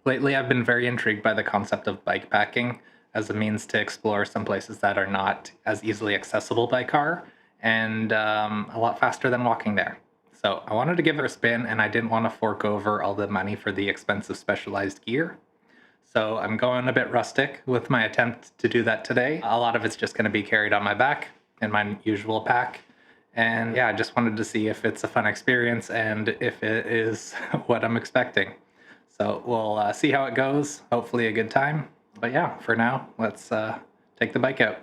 Lately, I've been very intrigued by the concept of bikepacking as a means to explore some places that are not as easily accessible by car and a lot faster than walking there. So I wanted to give it a spin, and I didn't want to fork over all the money for the expensive specialized gear. So I'm going a bit rustic with my attempt to do that today. A lot of it's just going to be carried on my back in my usual pack. And yeah, I just wanted to see if it's a fun experience and if it is what I'm expecting. So we'll see how it goes. Hopefully, a good time. But yeah, for now, let's take the bike out.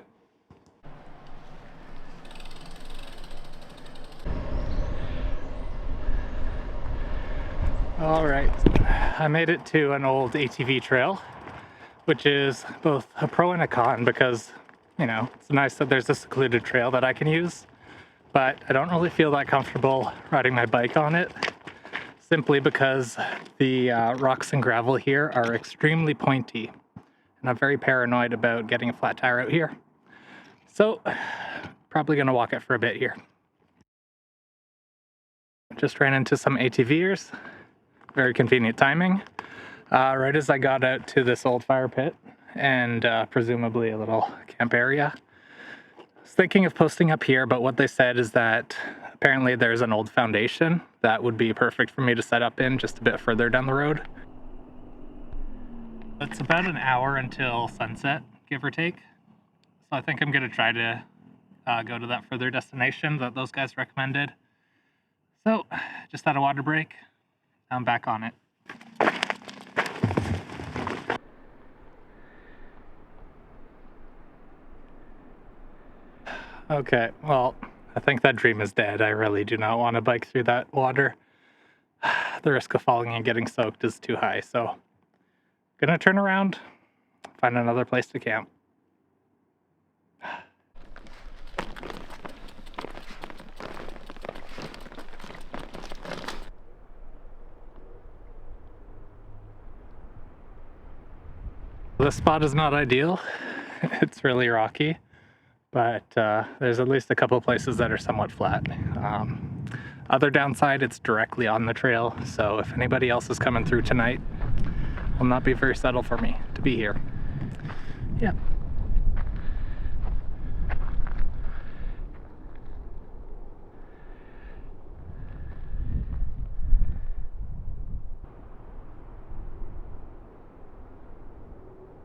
All right, I made it to an old ATV trail, which is both a pro and a con because, it's nice that there's a secluded trail that I can use, but I don't really feel that comfortable riding my bike on it simply because the rocks and gravel here are extremely pointy, and I'm very paranoid about getting a flat tire out here. So, probably gonna walk it for a bit here. Just ran into some ATVers. Very convenient timing. Right as I got out to this old fire pit and presumably a little camp area. I was thinking of posting up here, but what they said is that apparently there's an old foundation that would be perfect for me to set up in just a bit further down the road. It's about an hour until sunset, give or take. So I think I'm going to try to go to that further destination that those guys recommended. So, just had a water break. I'm back on it. Okay, well, I think that dream is dead. I really do not want to bike through that water. The risk of falling and getting soaked is too high, so gonna turn around, find another place to camp. This spot is not ideal. It's really rocky, but there's at least a couple places that are somewhat flat. Other downside, it's directly on the trail, so if anybody else is coming through tonight, will not be very subtle for me to be here. Yeah.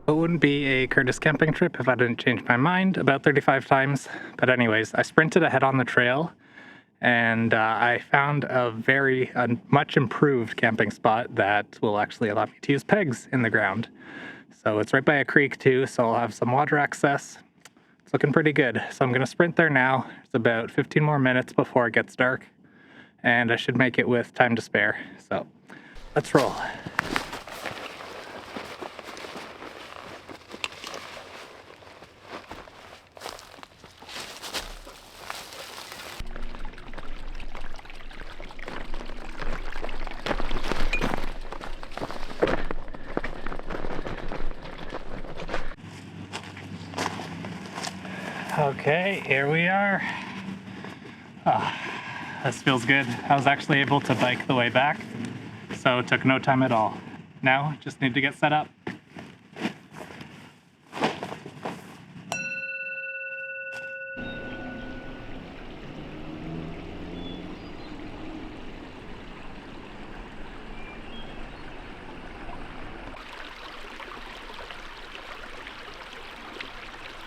It wouldn't be a Curtis camping trip if I didn't change my mind about 35 times. But anyways, I sprinted ahead on the trail, and I found a much improved camping spot that will actually allow me to use pegs in the ground. So it's right by a creek too, so I'll have some water access. It's looking pretty good. So I'm gonna sprint there now. It's about 15 more minutes before it gets dark, and I should make it with time to spare. So let's roll. Okay, here we are. This feels good. I was actually able to bike the way back, so it took no time at all. Now, just need to get set up.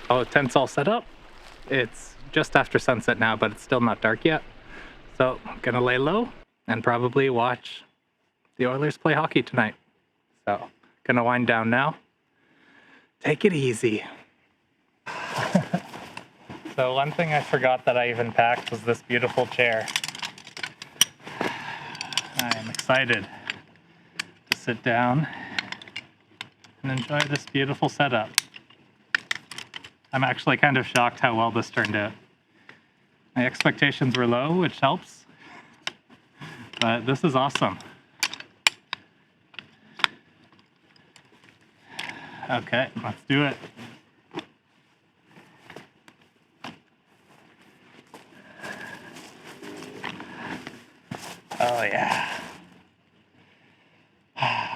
Oh, tent's all set up. It's just after sunset now, but it's still not dark yet. So, gonna lay low and probably watch the Oilers play hockey tonight. So, gonna wind down now. Take it easy. So one thing I forgot that I even packed was this beautiful chair. I am excited to sit down and enjoy this beautiful setup. I'm actually kind of shocked how well this turned out. My expectations were low, which helps, but this is awesome. Okay, let's do it. Oh yeah.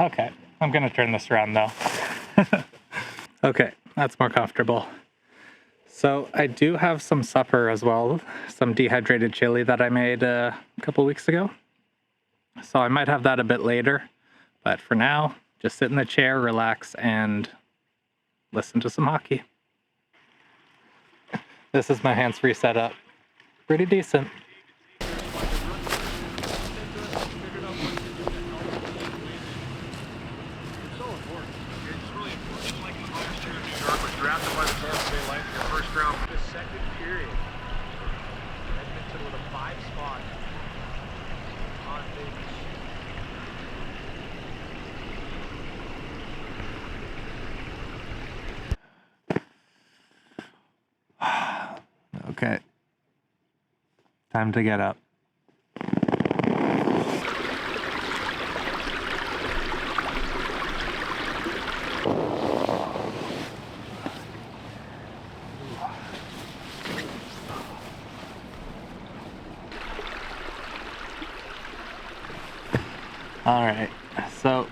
Okay, I'm gonna turn this around though. Okay, that's more comfortable. So I do have some supper as well, some dehydrated chili that I made a couple weeks ago. So I might have that a bit later, but for now, just sit in the chair, relax, and listen to some hockey. This is my hands-free setup. Pretty decent. Drafted by the Tampa Bay Lightning, their first round for the second period. Edmonton with a 5-spot on Vegas. Okay. Time to get up. All right, so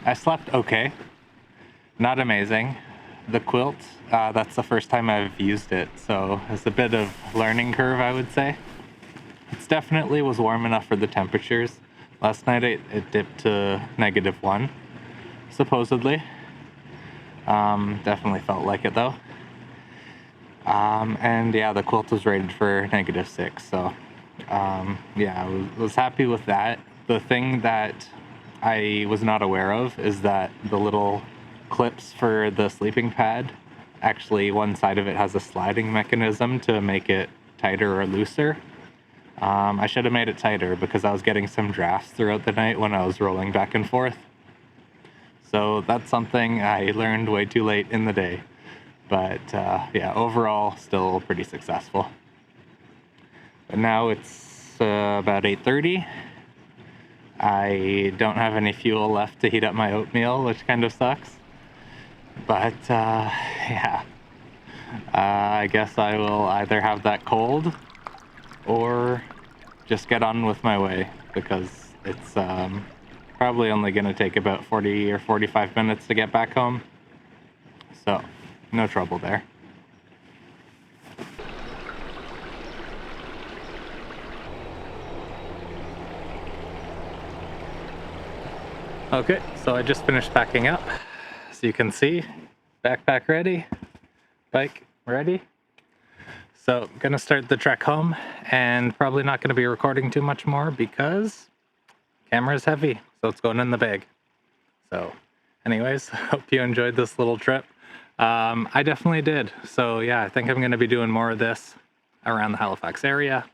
I slept okay, not amazing. The quilt, that's the first time I've used it, so it's a bit of learning curve, I would say. It definitely was warm enough for the temperatures. Last night it dipped to -1, supposedly. Definitely felt like it though. And yeah, the quilt was rated for -6, so yeah, I was happy with that. The thing that I was not aware of is that the little clips for the sleeping pad, actually one side of it has a sliding mechanism to make it tighter or looser. I should have made it tighter because I was getting some drafts throughout the night when I was rolling back and forth. So that's something I learned way too late in the day. But yeah, overall, still pretty successful. But now it's about 8:30. I don't have any fuel left to heat up my oatmeal, which kind of sucks. But yeah, I guess I will either have that cold or just get on with my way because it's probably only going to take about 40 or 45 minutes to get back home. So, no trouble there. Okay, so I just finished packing up. So you can see, backpack ready, bike ready. So I'm gonna start the trek home and probably not gonna be recording too much more because camera's heavy, so it's going in the bag. So anyways, hope you enjoyed this little trip. I definitely did. So yeah, I think I'm gonna be doing more of this around the Halifax area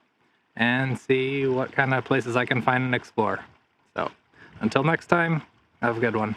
and see what kind of places I can find and explore. So until next time, have a good one.